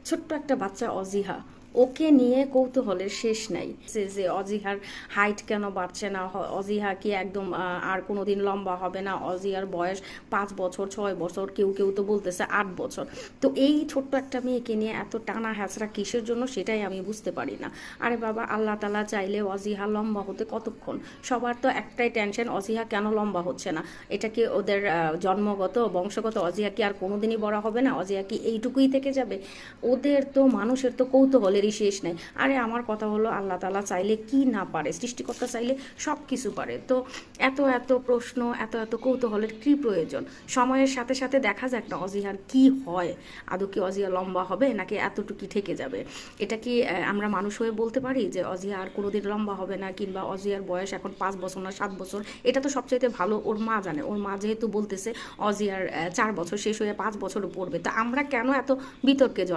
ছোট্ট একটা বাচ্চা অজিহা, ওকে নিয়ে কৌতূহলের শেষ নাই যে অজিহার হাইট কেন বাড়ছে না, অজিহা কি একদম আর কোনোদিন লম্বা হবে না, অজিহার বয়স 5 বছর 6 বছর, কেউ কেউ তো বলতেছে 8 বছর। তো এই ছোট্ট একটা মেয়েকে নিয়ে এত টানা হ্যাচড়া কিসের জন্য সেটাই আমি বুঝতে পারি না। আরে বাবা, আল্লাহ তালা চাইলে অজিহা লম্বা হতে কতক্ষণ? সবার তো একটাই টেনশন, অজিহা কেন লম্বা হচ্ছে না। এটা কি ওদের জন্মগত বংশগত? অজিহা কি আর কোনোদিনই বড় হবে না? অজিহা কি এইটুকুই থেকে যাবে? ওদের তো মানুষের তো কৌতূহলেরই শেষ নেই। আরে আমার কথা হলো, আল্লাহ তালা চাইলে কি না পারে? সৃষ্টিকর্তা চাইলে সব কিছু পারে। তো এত এত প্রশ্ন, এত এত কৌতূহলের কী প্রয়োজন? সময়ের সাথে সাথে দেখা যাক না অজিহার কি হয়। আদৌ কি অজিহা লম্বা হবে নাকি এতটুকুই থেকে যাবে? এটা কি আমরা মানুষ হয়ে বলতে পারি যে অজিহা আর কোনোদিন লম্বা হবে না, কিংবা অজিহার বয়স এখন 5 বছর না 7 বছর? এটা তো সবচাইতে ভালো ওর মা জানে। ওর মা যেহেতু বলতেছে অজিহার 4 বছর শেষ হয়ে 5 বছরও পড়বে, তা আমরা কেন এত বিতর্কে জড়াই?